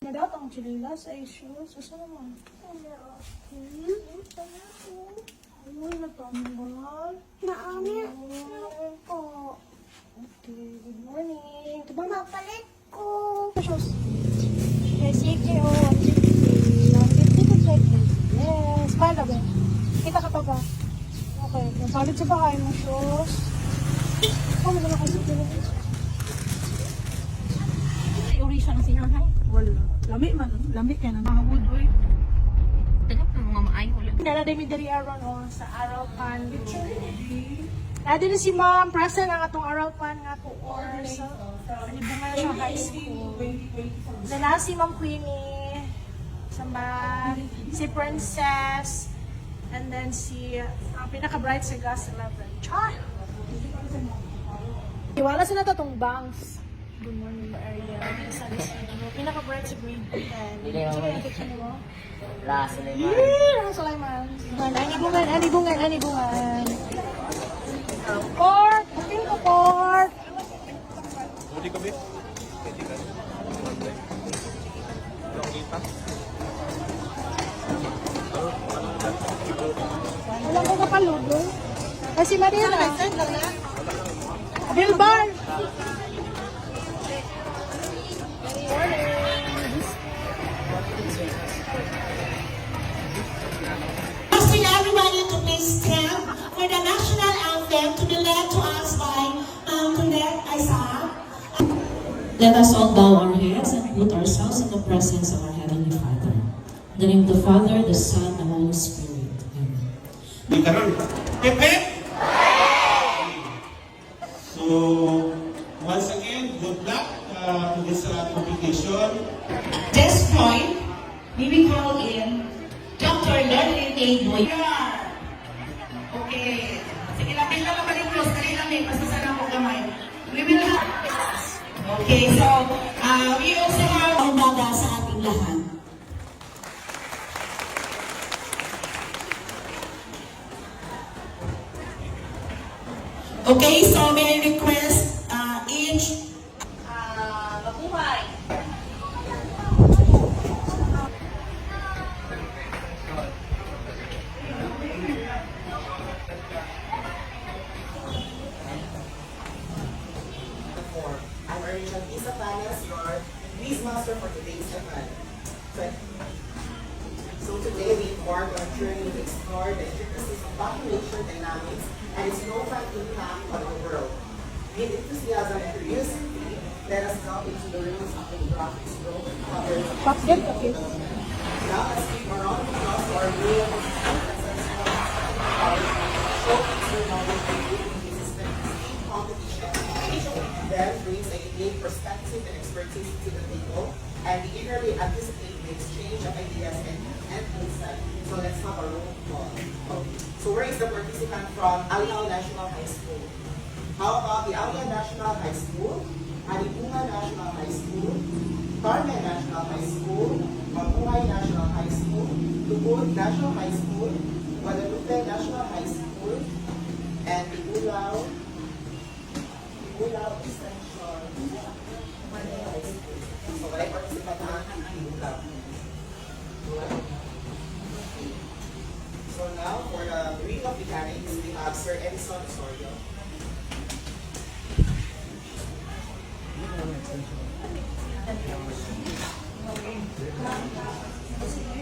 Madaot ang chililas ay shoes. Asa naman? Ay, natambal. Naamir ko. Okay, good morning. Ito ba? Mapalit ko. Shoes. Yes, CKO. 150 to check in. Yes. Kala ba? Kita ka pa ba? Okay. Nasalit sa bahay mo shoes. Ano ba kasi chililas? Uri siya ng senior high. Wala. Lami man. Lami kaya na mahawod. Uy. Tagap ng mga maayo. Naradami dari aron o sa Aralpan. Adi na si Ma'am, present ang atong Aralpan nga po or sa Alibungan siya high school. Nala si Ma'am Queenie, Samban, si Princess, and then si pinaka-bright sa Gas 11. Char! Iwala sila itong banks. Good morning ba area? Pinaka-bright sa grade 10. Sige, yung picture mo. Sulaiman. Anibungan. Port! Booking ko, Port! Huli kami. Pwede ka. Long kita. Walang ko kapaludo. Ay, si Mariana. Bilbar! Asking everybody to please stand for the national anthem to be led to us by Colette Isaac. Let us all bow our heads and put ourselves in the presence of our Heavenly Father. In the name of the Father, the Son, and the Holy Spirit. Amen. Di karon. Pepe? So, once again, good luck to this competition. At this point, we will call in Dr. Lorraine A. Boyer. Okay. Sige, lapit lang naman yung close. Dali lang eh. Basta sana ako gamay. We will have... Okay, so, we also have ang baga sa ating lahat. Okay, so may I request each mabuhay. I'm Arjun Isa Panas, your quiz master for today's event. So today we embark on a journey to explore the intricacies of population dynamics and its profound impact on the world. With enthusiasm and curiosity, let us delve into the roots of the demographics growth covered. Okay. Now let's keep around across our real showcase your knowledge and creating system competition. Each then brings a unique perspective and expertise to the table, and we eagerly anticipate the exchange of ideas and insight. So let's have a roll call. Okay. So where is the participant from Aliao National High School? How about the Aliao National High School, Alibungan National High School, Carmen National High School, Mabuhay National High School, Lubud National High School, Guadalupe National High School, and Igulao Extension High School. So walay participant na Igulao. So now for the reading of mechanics, we have Sir Edison Osorio.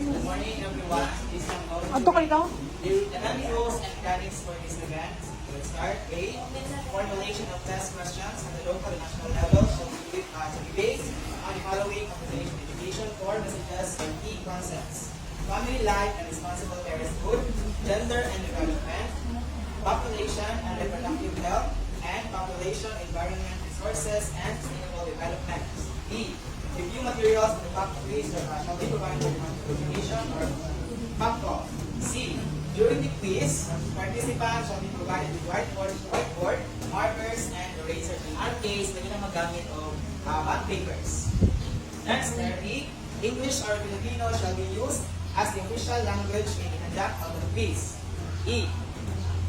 Good morning, everyone. This is Angkor. Ato kayo daw? The heavy rules and mechanics for this event will start. A. Formulation of test questions at the local and national level shall be based on the following computation education for messages and key concepts: family life and responsible parenthood, gender and development, population and reproductive health, and population, environment, resources, and sustainable development. B. Review materials in the fact quiz that shall be provided for information or fact call. C. During the quiz, participants shall be provided with whiteboard, markers, and erasers. In our case, pwede na magamit of bond papers. Next, E. English or Filipino shall be used as the official language in the conduct of the quiz. E.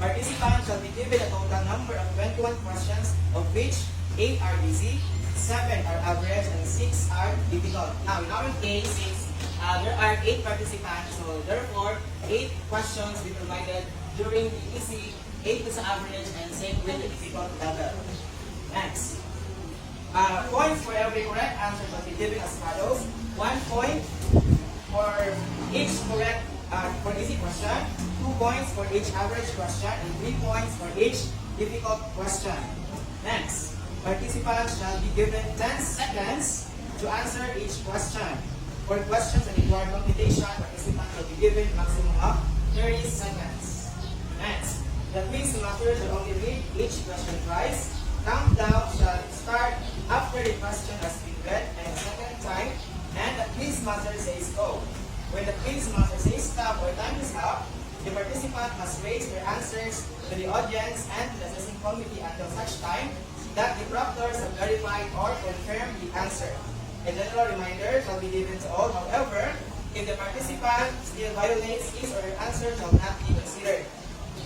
Participants shall be given a total number of 21 questions, of which 8 are easy, 7 are average, and 6 are difficult. Now, in our case, since there are 8 participants, so therefore, 8 questions will be provided during the easy, 8 is average, and same with the difficult level. Next. Points for every correct answer shall be given as follows. 1 point for each correct for easy question, 2 points for each average question, and 3 points for each difficult question. Next, participants shall be given 10 seconds to answer each question. For questions that require computation, participants will be given maximum of 30 seconds. Next, the quiz master shall only read each question twice. Countdown shall start after the question has been read and a second time, and the quiz master says go. When the quiz master says stop or time is up, the participant must raise their answers to the audience and to the assessing committee until such time that the proctors have verified or confirmed the answer. A general reminder shall be given to all. However, if the participant still violates his or her answer, shall not be considered.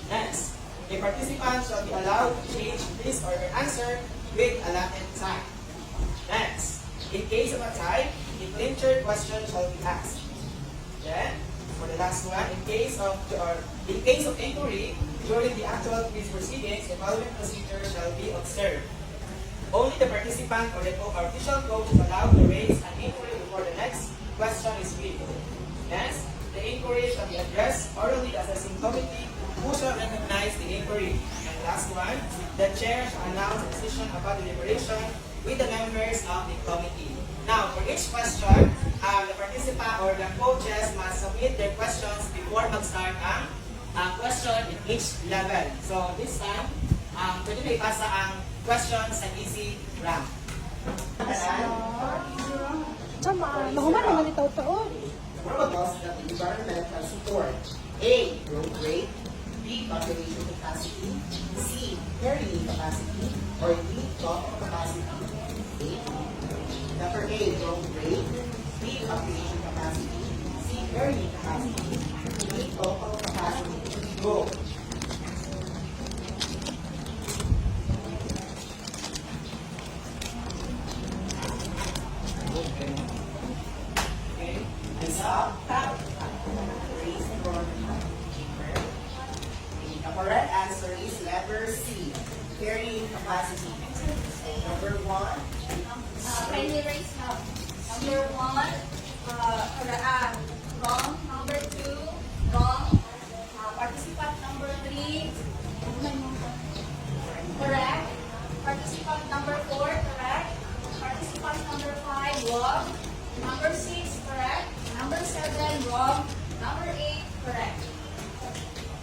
Next, a participant shall be allowed to change his or her answer with allotted time. Next, in case of a tie, a clincher question shall be asked. Then, for the last one, in case of inquiry during the actual quiz proceedings, the following procedure shall be observed. Only the participant or the official coach is allowed to raise an inquiry before the next question is read. Next, the inquiry shall be addressed orally to the assessing committee, who shall recognize the inquiry. And last one, the chair shall announce a decision about deliberation with the members of the committee. Now, for each question, the participant or the coaches must submit their questions before mag-start ang question in each level. So, this time, pwede na ipasa ang questions sa easy round. Tama, mahuman naman ito to. Variables that the environment can support. A. Growth rate. B. Population capacity. C. Carrying capacity. Or D. Total capacity. A. Number A. Growth rate. B. Population capacity. C. Carrying capacity. D. Total capacity. Go. Okay. And stop. Raise your hand. The correct answer is letter C. Carrying capacity. And number 1. Kindly raise up. Number 1, wrong. Number 2, wrong. Participant number 3, correct. Participant number 4, correct. Participant number 5, wrong. Number 6, correct. Number 7, wrong. Number 8, correct.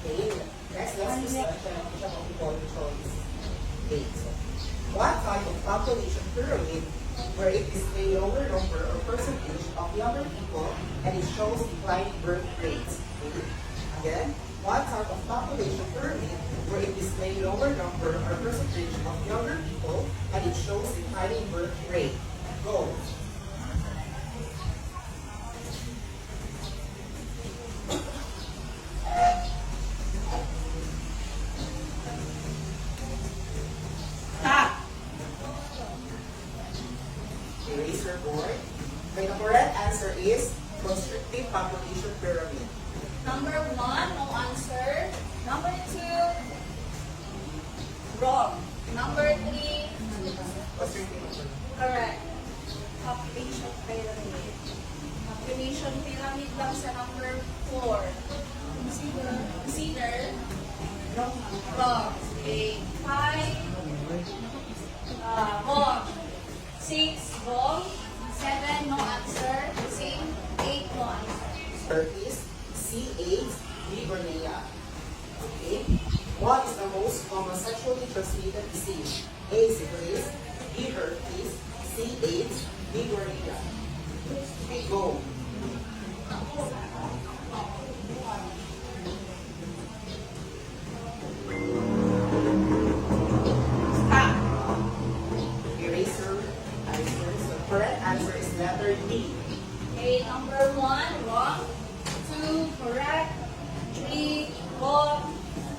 Okay. Next, let's do question of the multiple choice. 8. What type of population pyramid where it displays lower number or percentage of younger people and it shows declining birth rates? Okay. Again, what type of population pyramid where it displays lower number or percentage of younger people and it shows declining birth rate? Go. Ta. Erase your board. Okay, the correct answer is constrictive population pyramid. Number 1, no answer. Number 2, wrong. Number 3, Constrictive. correct. Population pyramid. Population pyramid lang sa number 4. Consider wrong. 8, 5, wrong. 6, wrong. 7, no answer. 8, no answer. Herpes, C8, B. Bornea. Okay. What is the most common sexually transmitted disease? A. Syphilis, B. Herpes, C. AIDS, D. Bornea. Okay, go. Ta. Erase your answers. The correct answer is letter D. Okay, number 1, wrong. 2, correct. 3, wrong.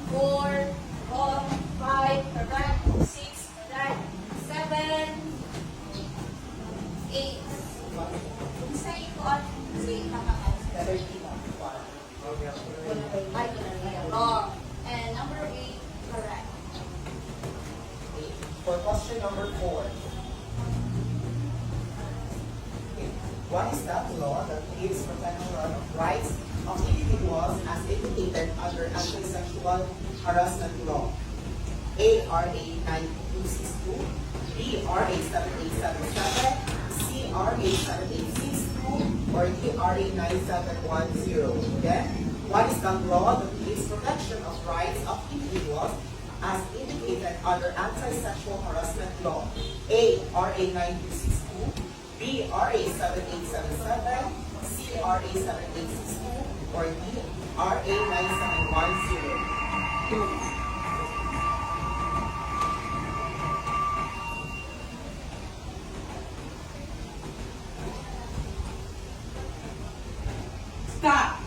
4, wrong. 5, correct. 6, correct. 7, 8. Sa ikot, si letter D. Wrong. And number 8, correct. For question number 4. What is that law that gives protection of rights of individuals as indicated under anti-sexual harassment law? A. RA 9262, B. RA 7877, C. RA 7862, or D. RA 9710. Again, what is the law that gives protection of rights of individuals as indicated under anti-sexual harassment law? A. RA 9262, B. RA 7877, C. RA 7862, or D. RA 9710. Stop.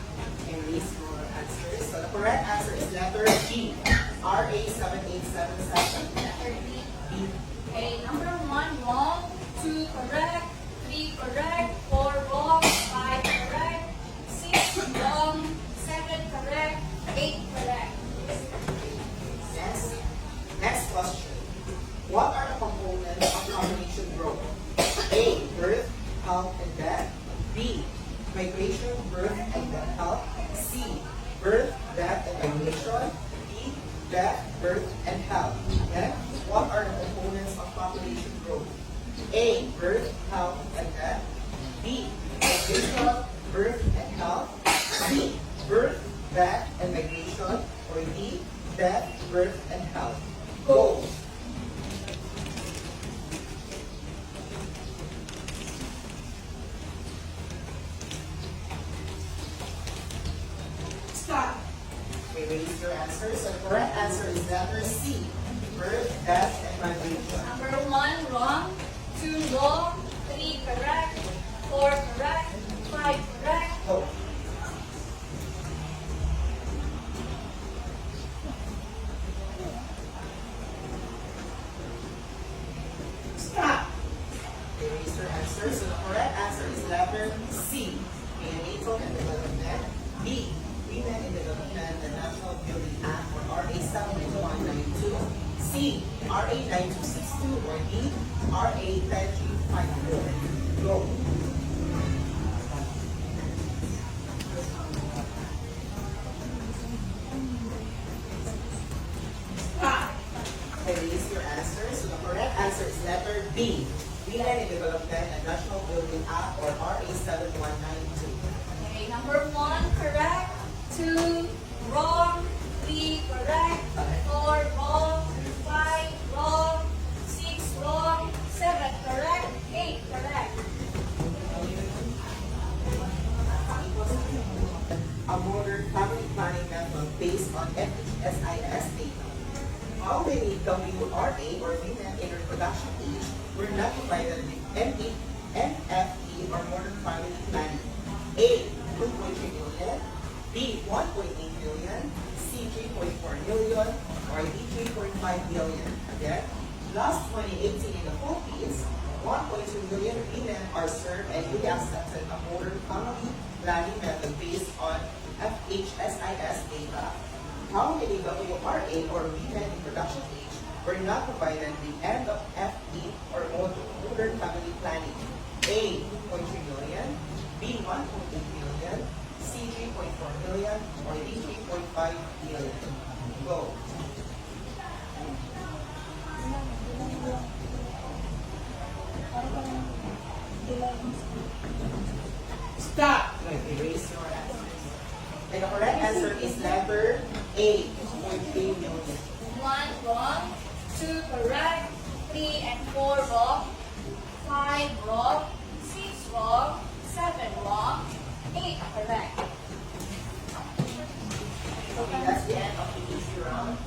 And release your answers. So the correct answer is letter G. RA 7877. Letter D. B. Okay, number 1, wrong. 2, correct. 3, correct. 4, wrong. 5, correct. 6, wrong. 7, correct. 8, correct. Next question. What are the components of combination growth? A. Birth, health, and death. B. Migration, birth, and health. C. Birth, death, and migration. D. Death, birth, and health. Okay? What are the components of population growth? A. Birth, health, and death. B. Migration, birth, and health. C. Birth, death, and migration. Or D. Death, birth, and health. Go! Stop. Okay, release your answers. So the correct answer is letter C. Birth, death, and migration. Number 1, wrong. 2, wrong. 3, correct. 4, correct. 5, correct. Go. Stop. Okay, release your answers. So the correct answer is letter C. Neonatal and development. B. Women in Development and National Building Act, or RA 7192. C. RA 9262, or D. RA 10354. Go. Stop. Okay, release your answers. So the correct answer is letter B. Women in Development and National Building Act, or RA 7192. Okay, number 1, correct. 2, wrong. 3, correct. 4, wrong. 5, wrong. 6, wrong. 7, correct. 8, correct. A modern family planning method based on FHSIS data. How many WRA, or women in reproduction age, were not provided with NFE, or modern family planning? A. 2.3 million, B. 1.8 million, C. 3.4 million, or D. 3.5 million. Again, last 2018 in the Philippines, 1.2 million women are served and newly accepted a modern family planning method based on FHSIS data. How many WRA, or women in production age, were not provided the end of FE, or modern family planning? A. 2.3 million, B. 1.8 million, C. 3.4 million, or D. 3.5 million. Go. Stop. Erase your answers. And the correct answer is letter A. 2.3 million. 1, wrong. 2, correct. 3 and 4, wrong. 5, wrong. 6, wrong. 7, wrong. 8, correct. Okay, that's the end of the easy round.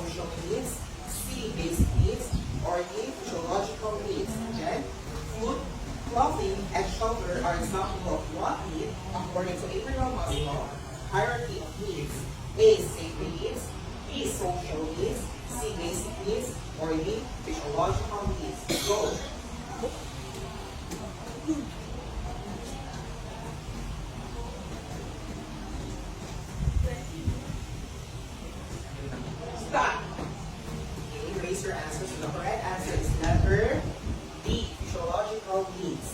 social needs, C, basic needs, or D, physiological needs. Again, food, clothing, and shelter are examples of what need according to Abraham Maslow hierarchy of needs. A, safety needs, B, social needs, C, basic needs, or D, physiological needs. Go. Stop. Okay, raise your answers. The correct answer is letter D, physiological needs.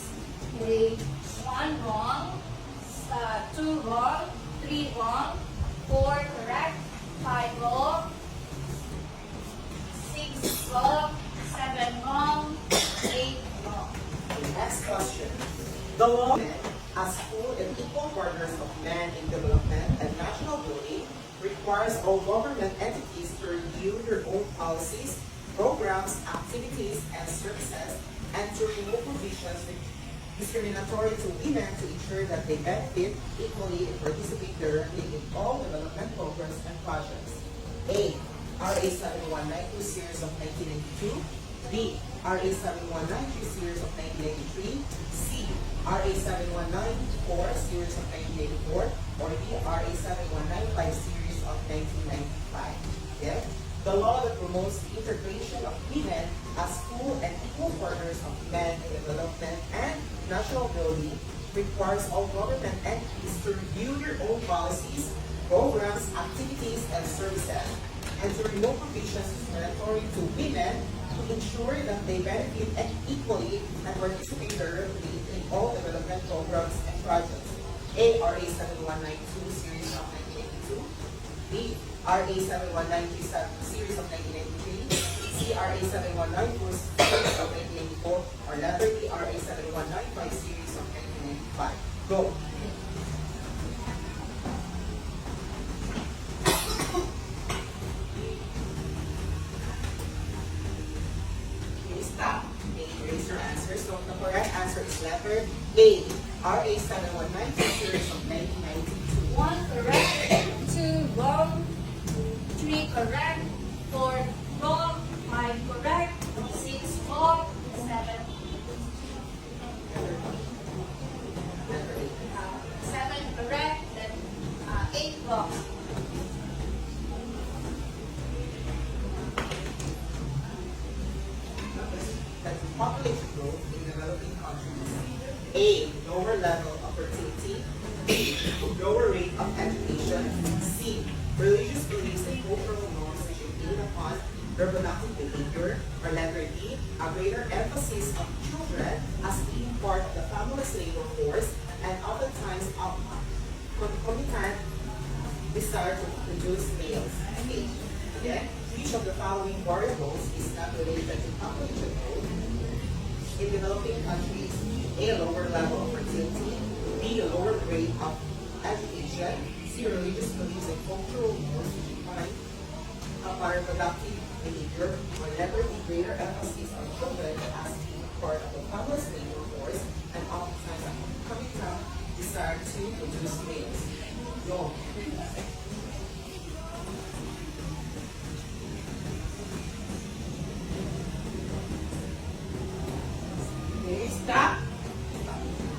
Okay, 1 wrong, 2 wrong, 3 wrong, 4 correct, 5 wrong, 6 wrong, 7 wrong, 8 wrong. Okay, next question. The law as full and equal partners of men in development and national building requires all government entities to review their own policies, programs, activities, and services, and to remove provisions discriminatory to women to ensure that they benefit equally and participate directly in all development programs and projects. A. RA 7192 series of 1992. B. RA 7193 series of 1983. C. RA 7194 series of 1984. Or D. RA 7195 series of 1995. Okay? The law that promotes the integration of women as full and equal partners of men in development and national building requires all government entities to review their own policies, programs, activities, and services, and to remove provisions discriminatory to women to ensure that they benefit equally and participate directly in all development programs and projects. A. RA 7192 series of 1982. B. RA 7193 series of 1993, C. RA 7194 series of 1984, or letter D. RA 7195 series of 1995. Go. Okay, stop. Okay, raise your answer. So the correct answer is letter A. RA 7192 series of 1992. 1 correct, 2 wrong, 3 correct, 4 wrong, 5 correct, 6 wrong, 7 correct, then 8 wrong. That's population growth in developing countries. A. Lower level of fertility. B. Lower rate of education. C. Religious beliefs and cultural norms which impede upon reproductive behavior. Or letter D. A greater emphasis on children as being part of the family's labor force and oftentimes a concomitant desire to produce males. A. Again, which of the following variables is not related to population growth in developing countries? A. Lower level of fertility. B. A lower rate of education. C. Religious beliefs and cultural norms which define reproductive behavior. Or letter D. Greater emphasis on children as being part of the family's labor force and oftentimes a concomitant desire to produce males. Go. Okay, stop.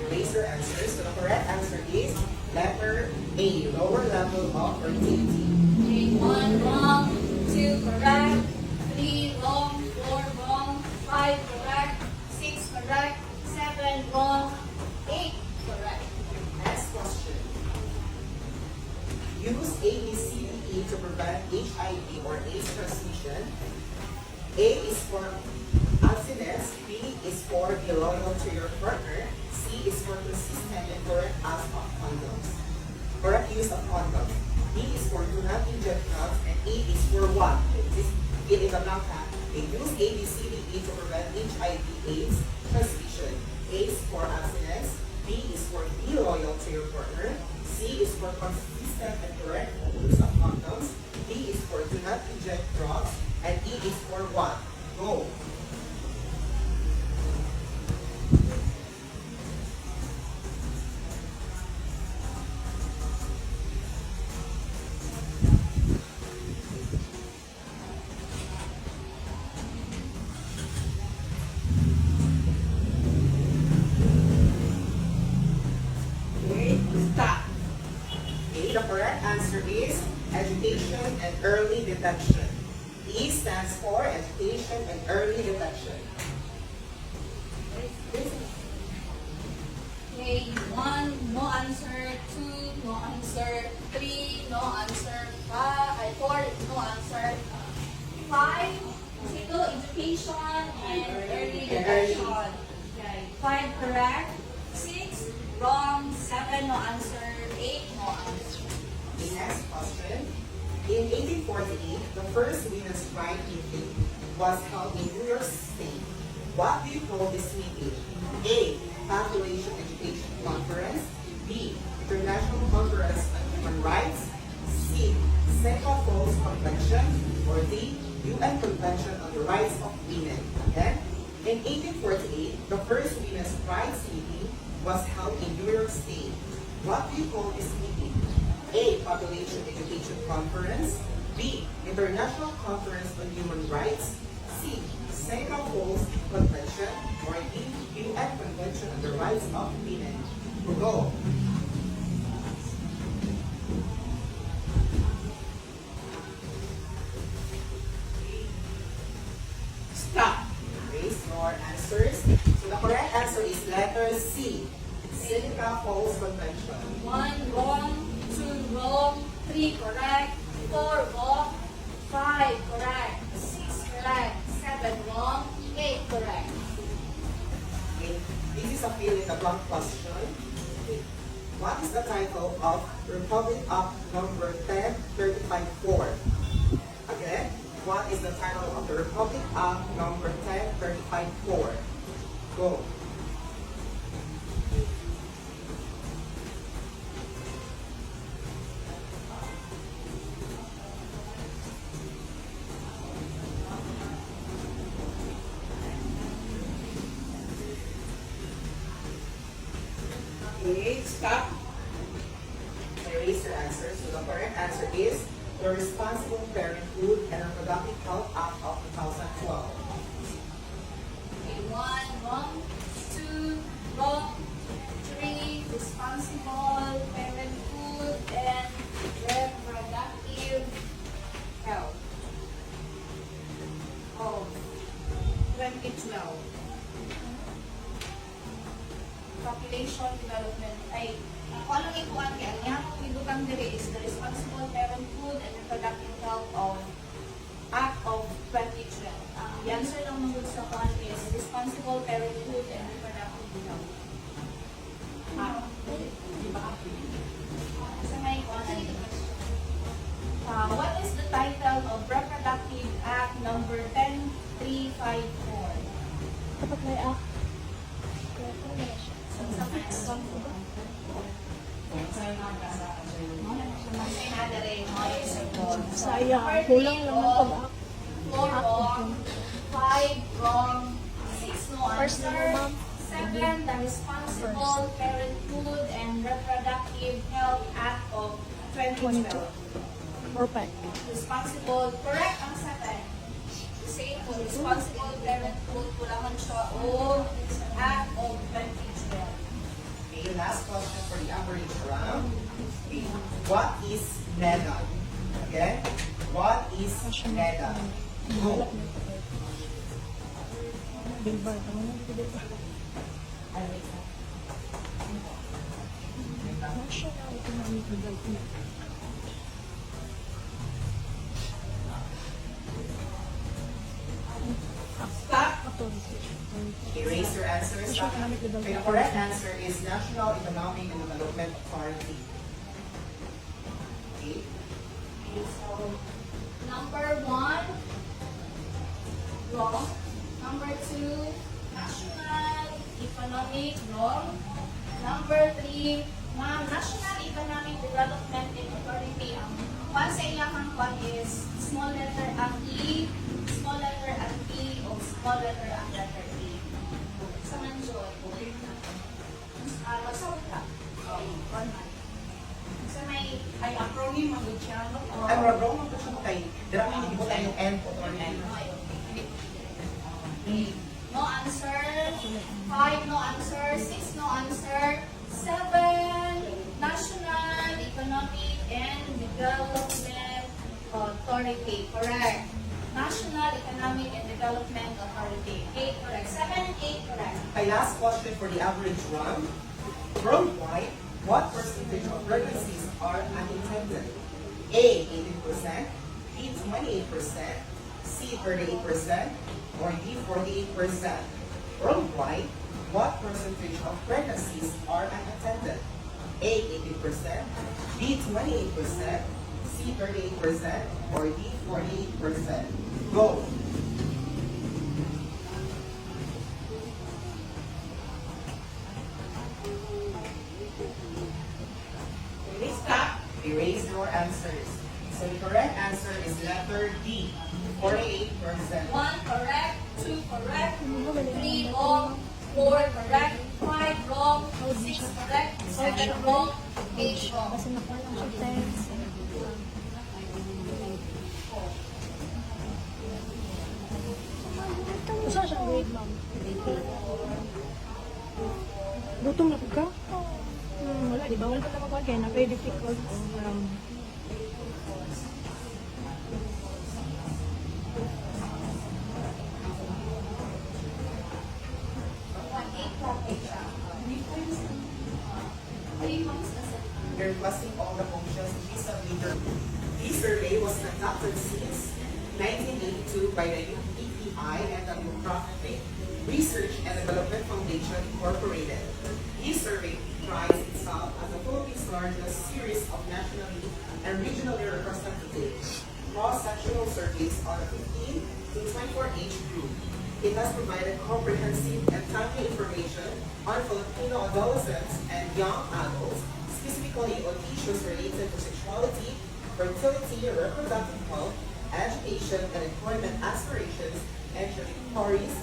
Erase your answers. So the correct answer is letter A, lower level of fertility. Okay, 1 wrong, 2 correct, 3 wrong, 4 wrong, 5 correct, 6 correct, 7 wrong, 8 correct. Next question. Use ABCDE to prevent HIV or AIDS transmission. A is for abstinence, B is for be loyal to your partner, C is for consistent and correct use of condoms, D is for do not inject drugs, and E is for what? It is a blank hand. They use ABCDE to prevent HIV/AIDS transmission. A is for abstinence, B is for be loyal to your partner, C is for consistent and correct use of condoms, D is for do not inject drugs, and E is for what? Go. detection. E stands for education and early detection. Okay, 1, no answer. 2, no answer. 3, no answer. 4, no answer. 5, physical education and early detection. 5 correct. 6, wrong. 7, no answer. 8, no answer. The next question. In 1848, the first women's strike meeting was held in New York State. What do you call this meeting? A. Population Education Conference. B. International Conference on Human Rights. C. Central Falls Convention. Or D. UN Convention on the Rights of Women. Again, in 1848, the first women's rights meeting was held in New York State. What do you call this meeting? A. Population Education Conference. B. International Conference on Human Rights. C. Central Falls Convention. Or D. UN Convention on the Rights of Women. Go. Stop. Raise your answers. So the correct answer is letter C. Central Falls Convention. 1, wrong. 2, wrong. 3, correct. 4, wrong. 5, correct. 6, correct. 7, wrong. 8, correct. Okay. This is a fill in the blank question. Okay. What is the title of Republic Act number 1035-4? Again, what is the title of the Republic Act number 1035-4? Go. Okay, stop. Erase your answer. So the correct answer is the Responsible Parenthood and Reproductive Health Act of 2012. Okay, 1, wrong. 2, wrong. 3, responsible parenthood and reproductive health. Oh, 2012. Population development ay kung anong ikuan kaya ang iyang pindugang diri is the Responsible Parenthood and Reproductive Health of Act of 2012. The answer lang mong sa kuan is Responsible Parenthood and Reproductive Health. Sa may kuan what is the title of Reproductive Act number 10354? Dapat may act. Sayang, kulang lang ng pag-act. 4 wrong, 5 wrong, 6 no First answer, name, ma'am. 7 the Responsible Parenthood and Reproductive Health Act of 2012. Perfect. Responsible, correct ang 7. The same po, Responsible Parenthood, kulangan siya o Act of 2012. Okay, last question for the average round. Okay. What is NEDA? Again, what is NEDA? Go. Bilbar. National Economic Development. Stop. Erase your answers. Okay, the correct answer is National Economic and Development Authority. Okay. So, number 1, wrong. Number 2, National Economic Wrong. Number 3, ma'am, National Economic Development and Authority. Ang one sa ilang kwan is small letter ang E, small letter ang P, o small letter ang letter A. Sa manjol. Magsawag ka. One man. Sa may ay acronym ang Luciano. Ang wrong mo siya kay dira may gibot tayo yung N authority. No answer. 5 no answer. 6 no answer. 7 National Economic and Development Authority, correct. National Economic and Development Authority, 8 correct. 7 and 8 correct. My last question for the average run. Worldwide, what percentage of pregnancies are unintended? A, 18%, B, 28%, C, 38%, or D, 48%? Worldwide, what percentage of pregnancies are unintended? A, 18%, B, 28%, C, 38%, or D, 48%? Go! Please stop. Erase your answers. So the correct answer is letter D, 48%. 1 correct, 2 correct, 3 wrong, 4 correct, 5 wrong, 6 correct, 7 wrong, 8 wrong. Kasi nakuha lang siya text. Saan siya grade, ma'am? Gutom na po ka? Wala, di ba? Wala pa naman kaya na very difficult. They're requesting all the functions to be submitted. This survey was conducted since 1982 by the UPPI and the Nonprofit Research and Development Foundation Incorporated. This survey prides itself as the Philippines' largest series of nationally and regionally representative cross-sectional surveys on a 15 to 24 age group. It has provided comprehensive and timely information on Filipino adolescents and young adults, specifically on issues related to sexuality, fertility, reproductive health, education and employment aspirations and trajectories,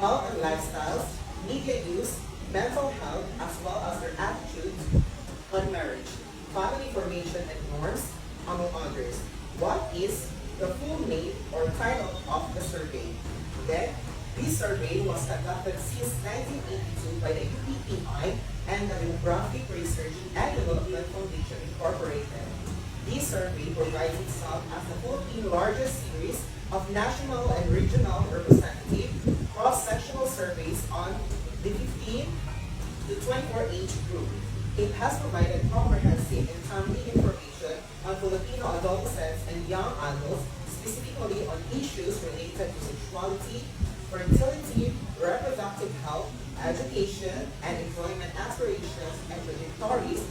health and lifestyles, media use, mental health, as well as their attitudes on marriage, family formation and norms, among others. What is the full name or title of the survey? Then, this survey was conducted since 1982 by the UPPI and the Demographic Research and Development Foundation Incorporated. This survey provides itself as the Philippines' largest series of national and regional representative cross-sectional surveys on the 15 to 24 age group. It has provided comprehensive and timely information on Filipino adolescents and young adults, specifically on issues related to sexuality, fertility, reproductive health, education, and employment aspirations and trajectories,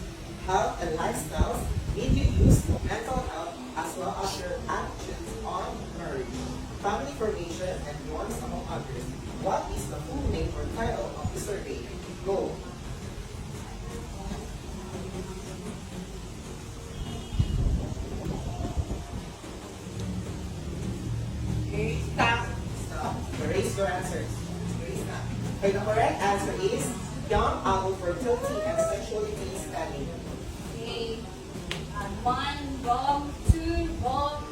health and lifestyles, media use, mental health, as well as their attitudes on marriage, family formation, and norms, among others. What is the full name or title of the survey? Go. Okay, stop. Stop. Erase your answers. Erase that. Okay, the correct answer is young adult fertility and sexuality study. Okay. 1 wrong, 2 wrong,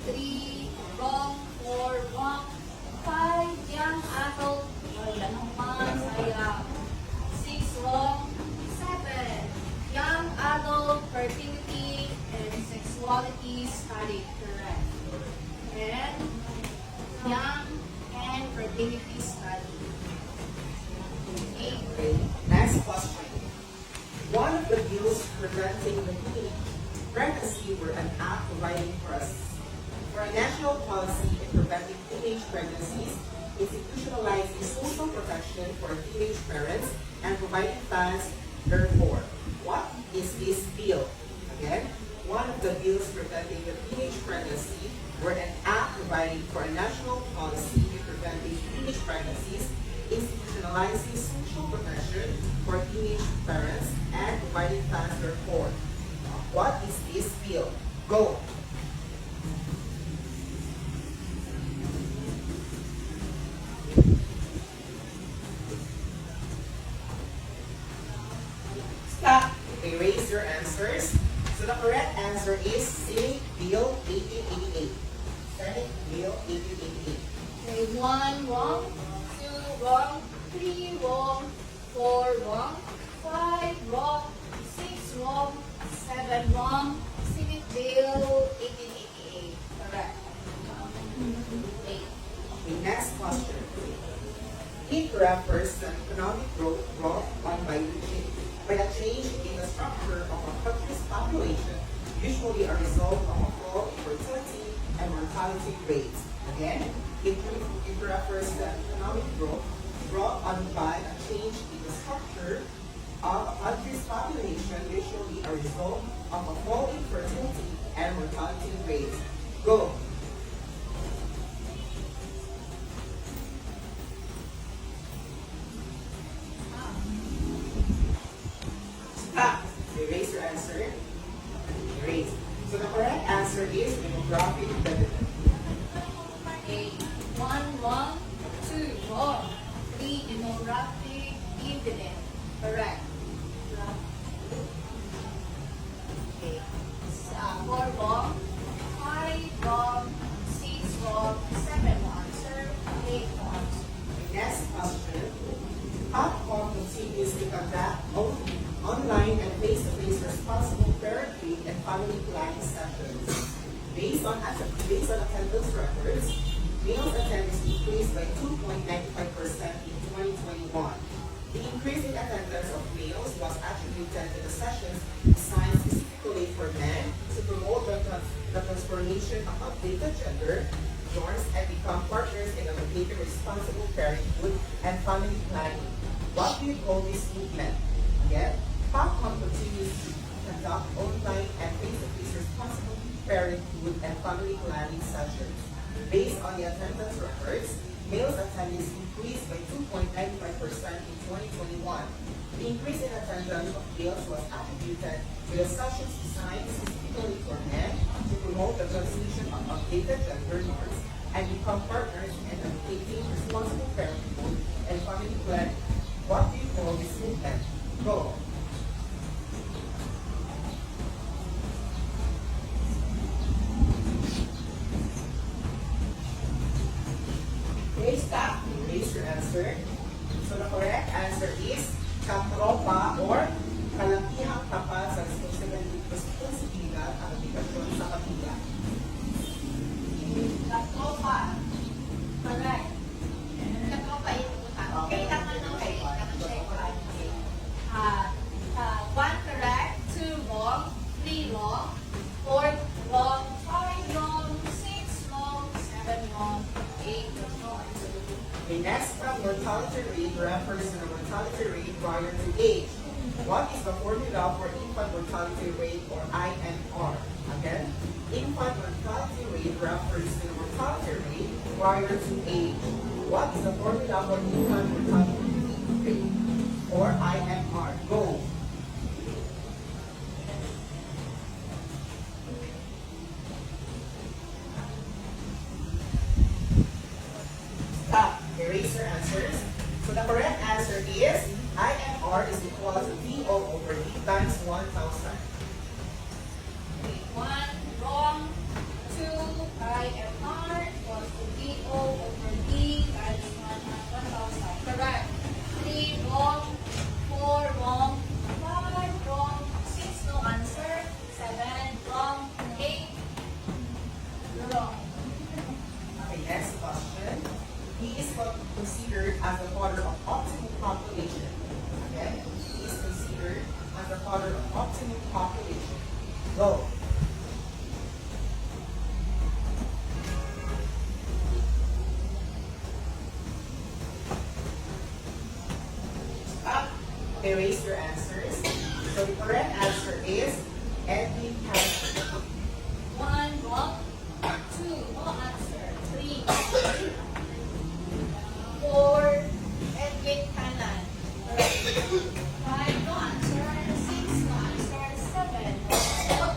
3 wrong, 4 wrong, 5 young adult, wala naman, sayang. 6 wrong, 7 young adult fertility and sexuality study, correct. And young and fertility study. Okay. Okay, next question. One of the bills preventing the pregnancy were an act providing for a national policy in preventing teenage pregnancies, institutionalizing social protection for teenage parents, and providing funds therefore. What is this bill? Again, one of the bills preventing the teenage pregnancy were an act providing for a national policy in preventing teenage pregnancies, institutionalizing social protection for teenage parents, and providing funds therefore. What is this bill? Go! Stop! Erase your answers. So the correct answer is Senate Bill 1888. Senate Bill 1888. Okay, 1 wrong, 2 wrong, 3 wrong, 4 wrong, 5 wrong, 6 wrong, 7 wrong, Senate Bill 1888. 8. The next question. It refers to economic growth brought on by a change in the structure of a country's population, usually a result of a fall in fertility and mortality rates. Again, it refers to economic growth brought on by a change in the structure of a country's population, usually a result of a fall in fertility and mortality rates. Go. Stop. Erase your answer. Erase. So the correct answer is demographic dividend. Okay. 1 wrong, 2 wrong, 3 demographic dividend. Correct. Okay. 4 wrong, 5 wrong, 6 wrong, 7 wrong answer, 8 wrong. Next question. Popcorn continues to conduct online and face-to-face responsible parenting and family planning sessions. Based on attendance records, males attendance increased by 2.95% in 2021. The increase in attendance of males was attributed to the sessions designed specifically for men to promote the transformation of updated gender norms and become partners in undertaking responsible parenthood and family planning. What do you call this movement? Again, PopCom continues to conduct online and face-to-face responsible parenthood and family planning sessions. Based on the attendance records, males attendance increased by 2.95% in 2021. The increase in attendance of males was attributed to the sessions designed specifically for men to promote the transition of updated gender norms and become partners in undertaking responsible parenthood and family planning. What do you call this movement? Go. Okay, stop. Erase your answer. So the correct answer is katropa or kalakihang kapal sa responsibilidad at aplikasyon sa kapila. Katropa. Correct. Katropa ito. Okay, tama na. Okay, check. Okay. 1 correct, 2 wrong, 3 wrong, 4 wrong, 5 wrong, 6 wrong, 7 wrong, 8 wrong. The next mortality rate refers to the mortality rate prior to age. What is the formula for infant mortality rate or IMR? Again, infant mortality rate refers to the mortality rate prior to age. What is the formula for infant mortality rate or IMR? Go. Stop. Erase your answers. So the correct answer is IMR is equal to VO over D times 1,000. 1 wrong, 2 IMR equals to VO over D times 1,000. Correct. 3 wrong, 4 wrong, 5 wrong, 6 no answer, 7 wrong, 8 wrong. Okay, next question. He is considered as the father of optimum population. Okay? He is considered as the father of optimum population. Go. Stop. Erase your answers. So the correct answer is Edwin Castro. 1 wrong, 2 no answer, 3 4 Edwin Canan. 5 no answer, 6 no answer, 7 no answer,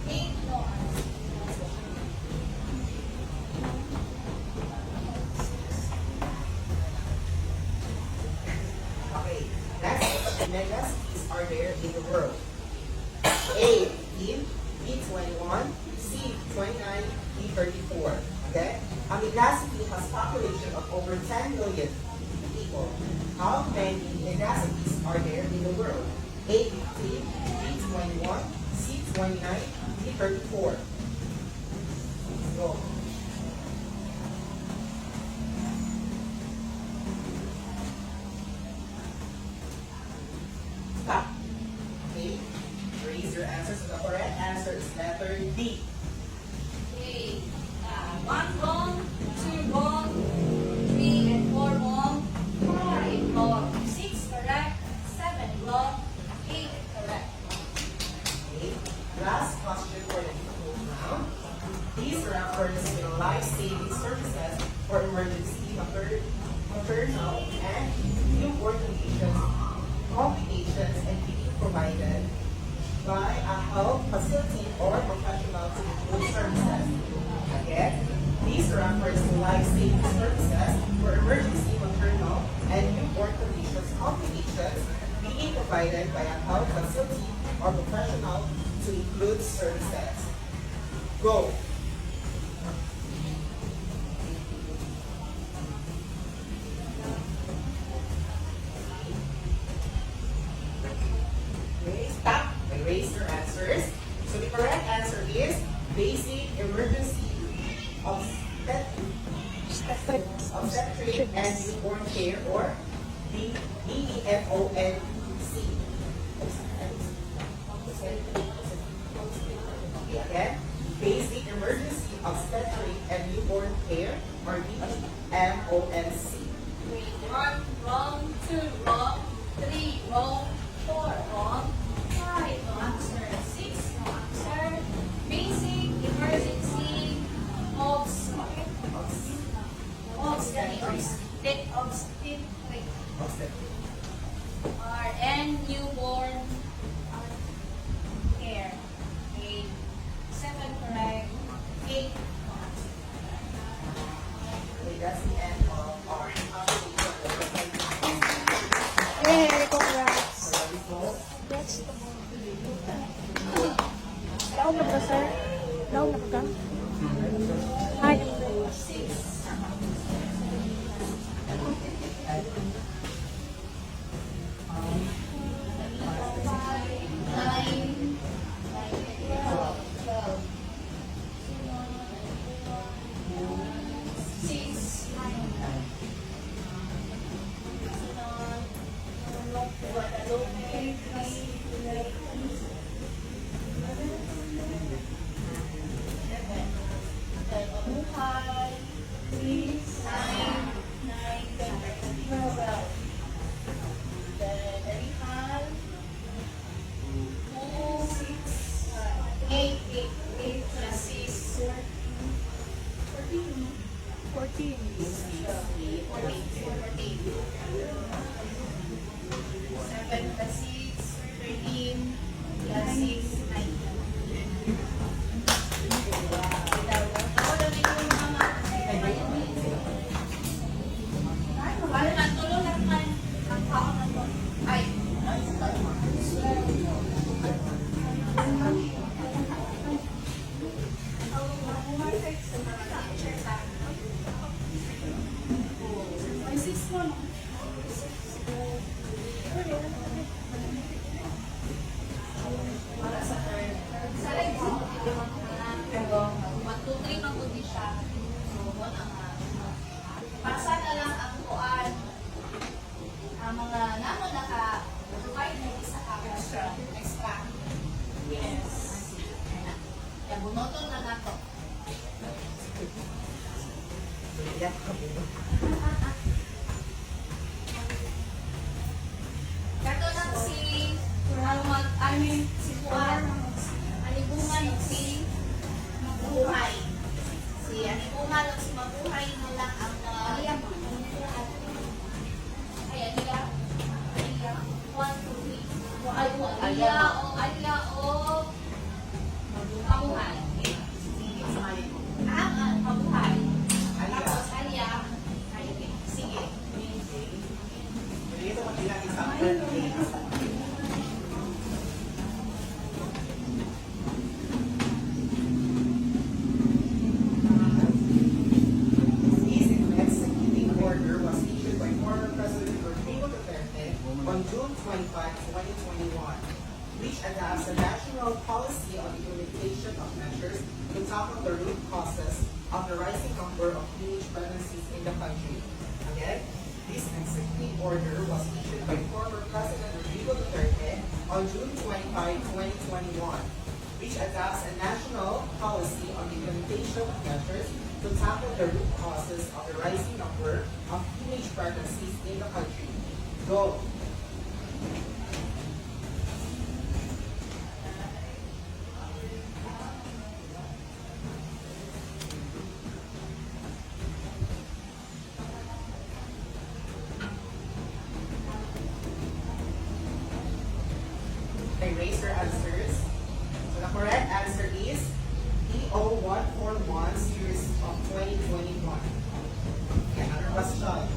8 no answer. Okay, next, megacity are there in the world? A, 15, B, 21, C, 29, D, 34. Okay? A megacity has population of over 10 million people. How many megacities are there in the world? A, 15, B, 21, C, 29, D, 34. Go. answer is letter D. Okay. 1 wrong, 2 wrong, 3 and 4 wrong, 5 wrong, 6 correct, 7 wrong, 8 correct. Okay. Last question for the round. These refers to life-saving services for emergency, maternal, and newborn complications, and being provided by a health facility or professional to include services. Again, these refers to life-saving services for emergency, maternal, and newborn complications being provided by a health facility or professional to include services. Go. Okay, stop and raise your answers. So the correct answer is basic emergency obstetric and newborn care, or the BEMONC. Okay, again, basic emergency obstetric and newborn care, or BEMONC. 1 wrong, 2 wrong, 3 wrong, 4 wrong, 5 no answer, 6 no answer. Basic emergency obstetric and newborn care. 8, 7 correct, 8 no answer. Okay, that's the end of our application. Yay, congrats. For the result, Congrats. Daon na ba, sir? Daon na ba ka? Hi. 14. 7 plus 6, 13 plus 6, Pasa na lang ang kuan ang mga namo naka-provide mo isa ka extra. Yes. Kaya bunoton na nato. Kato lang si si kuan anibungan si mabuhay. Si anibungan si mabuhay na lang ang Ayan nila. Ayan. 1, 2, 3. Alya o mabuhay. Mabuhay. Tapos alya. Sige. dito magbilang isang birthday. On June 25, 2021, which adopts a national policy on the implementation of measures to tackle the root causes of the rising number of teenage pregnancies in the country. Again, this executive order was issued by former President Rodrigo Duterte on June 25, 2021, which adopts a national policy on the implementation of measures to tackle the root causes of the rising number of teenage pregnancies in the country. Go. Okay, raise your answers. So the correct answer is EO141 series of 2021. Okay, another question.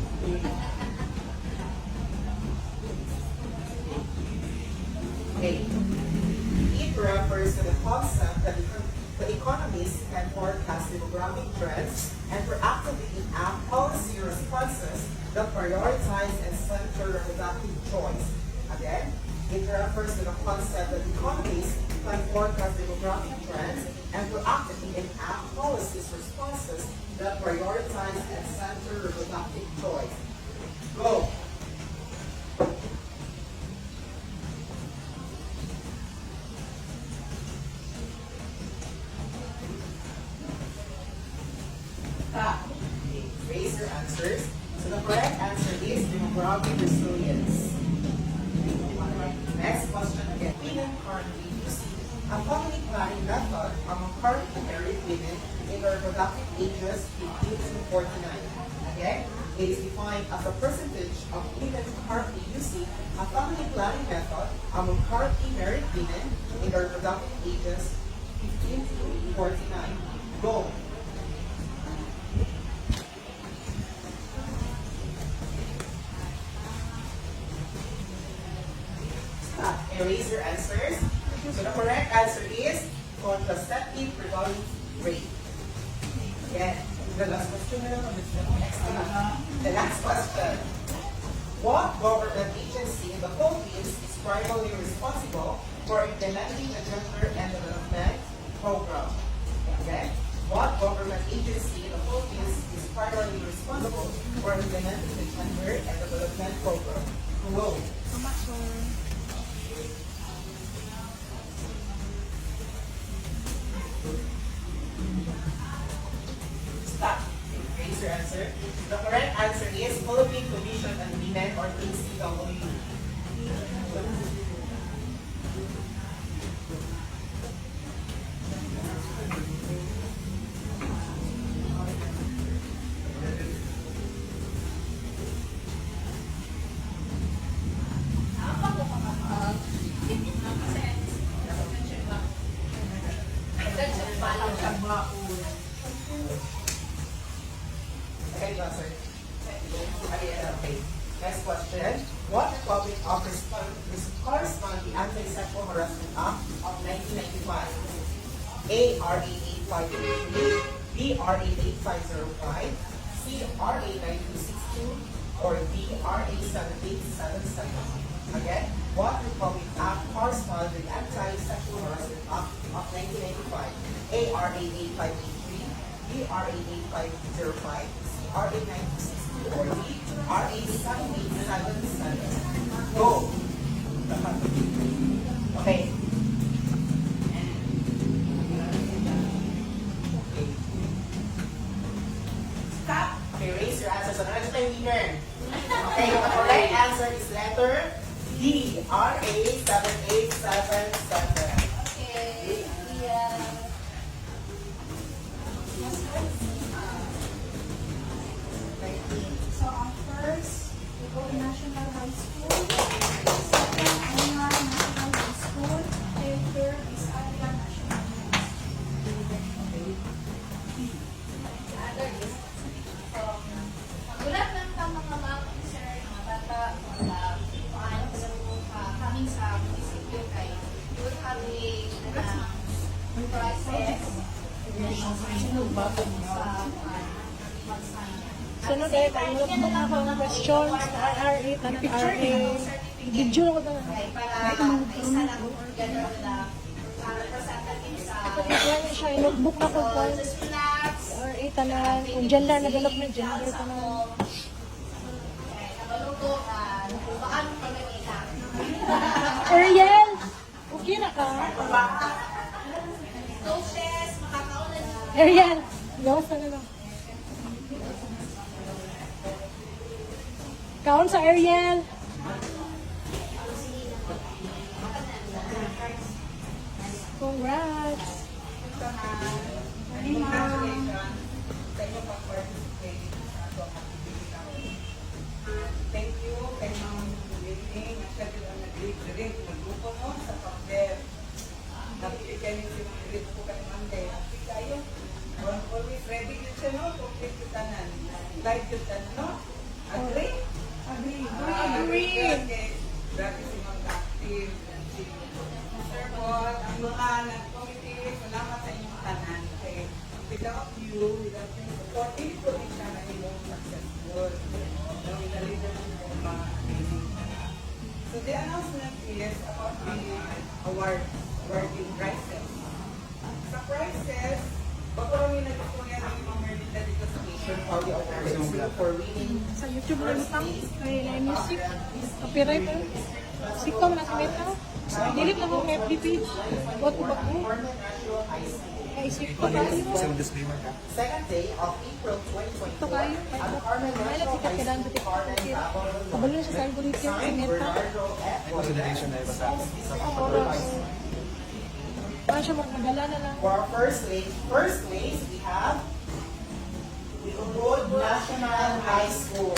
Okay. It refers to the concept that the economists can forecast demographic trends and proactively enact policy responses that prioritize and center reproductive choice. Again, it refers to the concept that economists can forecast demographic trends and proactively enact policies responses that prioritize and center reproductive choice. Go. Stop. Okay, raise your answers. So the correct answer is demographic resilience. Next question again. Women currently using a family planning method among currently married women in their reproductive ages 15 to 49. Okay? It is defined as a percentage of women currently using a family planning method among currently married women in their reproductive ages 15 to 49. Go. Erase your answers. So the correct answer is contraceptive prevalence rate. Yeah. The last question. The last question. What government agency in the Philippines is primarily responsible for implementing the Gender and Development Program? Okay. What government agency in the Philippines is primarily responsible for implementing the Gender and Development Program? Who? Stop. Raise your answer. The correct answer is Philippine Commission on Women or PCW. Okay, answer. Okay. Next question. What republic correspond the Anti-Sexual Harassment Act of 1995? A. RA 8583, B. RA 8505, C. RA 9262, or D. RA 7877. Again, what republic act corresponds to the Anti-Sexual Harassment Act of 1995? A. RA 8583, B. RA 8505, C. RA 9262, or D. RA 7877. Go! Okay. Stop. Okay, raise your answer. So, next time, winner. Okay, the correct answer is letter D. RA 7877. Okay. Yeah. So, first, we go to National High School. Second, Annual National High School. And third is Area National High School. The other is magulat lang ka mga sir, mga bata, mga paano ka coming sa munisipyo kay you would have a process Sunod ay kainot mo na ako ng questions na RA, tanang RA. Video na ko na. para isa lang gano'n na representative sa Kaya siya, notebook na ko po. just relax. RA, tanan. Kung gender development, gender tanan. Okay, nakaluto na paano pag-iilang. Ariel! Okay na ka? Coaches, makakauna niyo. Ariel, gawas na lang. Kaon sa Ariel. Congrats. Congratulations sa inyong pag-participate sa atong activity namin. Thank you kay Ma'am Liling at siya din ang nag-lead mag-grupo no sa pag-dev. Napilitin si Ma'am Liling po kay Monday. Happy kayo. Always ready yun siya no? Complete yung tanan. Live yung tanan no? Agree? Agree. Okay. Grabe si Ma'am Active. Si Sir Bot, ang mga nag-committee, salamat sa inyong tanan. Okay. Without you, without your support, hindi po rin siya na inyong successful. So, inalitan mo mga amazing. So, the announcement is about the awarding prizes. Sa prizes, bago kami nag-tutunan ng mga Merlinda dito sa station for the awards for winning Sa YouTube na lutang. Kay Live Music. Copyright na. Sikom na si Meta. Dilip na ko ng FB page. What ko ba ko? Norman National High School. Naisip ko tayo. disclaimer ka. Second day of April 2024, Ito kayo. at the Carmen May National nagsikat High ka daan School sa Carmen TikTok. Babylon Kabalo na siya sa algorithm. Si signed Meta. Bernardo F. Consideration na iba sa Oras. Paano siya magmadala na lang? For our first place, we have Ubud National High School.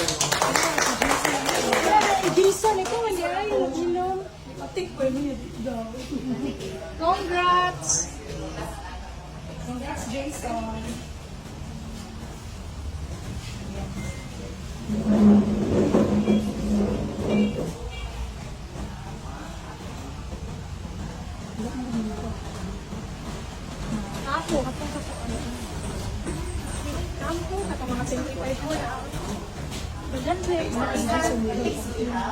Jason, ikaw hindi ay nag-inom. Atik ko yun daw. Congrats! Congrats, Jason. Ako, katong katong mga 25 mo na. Bagan sa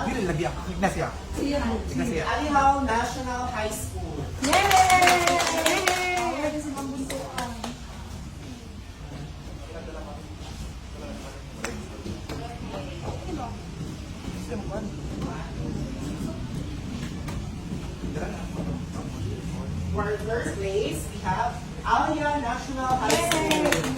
Dili lagi ako. Ignacia. Ignacia. Alihaw National High School. Yay! Pwede sa mambuntuan. For our third place, we have Alia National High School.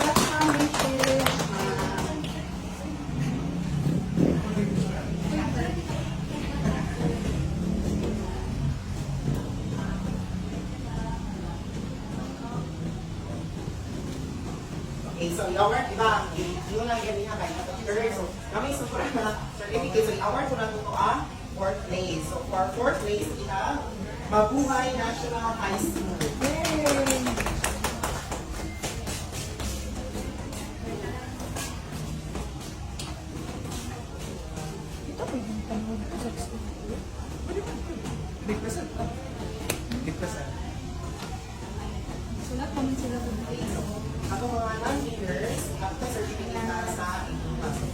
Okay, so the award, di ba, yun lang yan niya kay Kapatid. So, kami susuran na certificate. So, the award ko na ito fourth place. So, for our fourth place, we have Mabuhay National High School. Big percent. Big percent. Sulat kami sila po. Ako mga non-winners, after certificate na sa inyong pasok.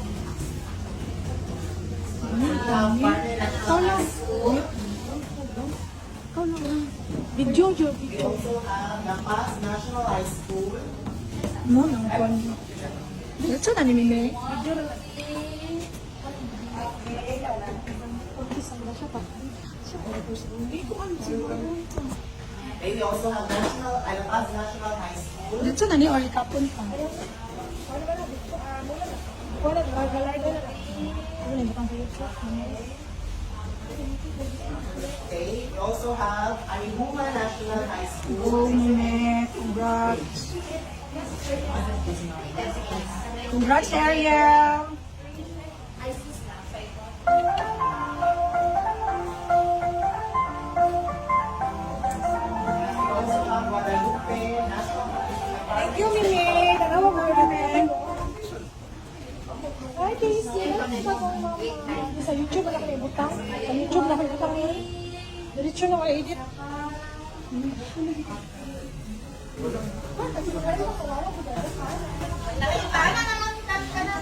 We have Partner National High School. Ikaw lang. Video, We video. also have La Paz National High School. No, nang kon. Diretso na ni Mime. Video lang. Hindi ko alam siguro. And we also have La Paz National High School. Diretso na ni or ikapon pa. Wala na, wala na. Wala na butang sa Okay, we also have Arihuma National High School. Go, Mime. Congrats. Congrats, Ariel. We also have Guadalupe National Thank you, Mimi. Tanawa mo natin. Hi, Casey. Sa YouTube na kayo butang. Sa YouTube na kayo butang. Diretso na kayo edit. Nakita na naman kita na.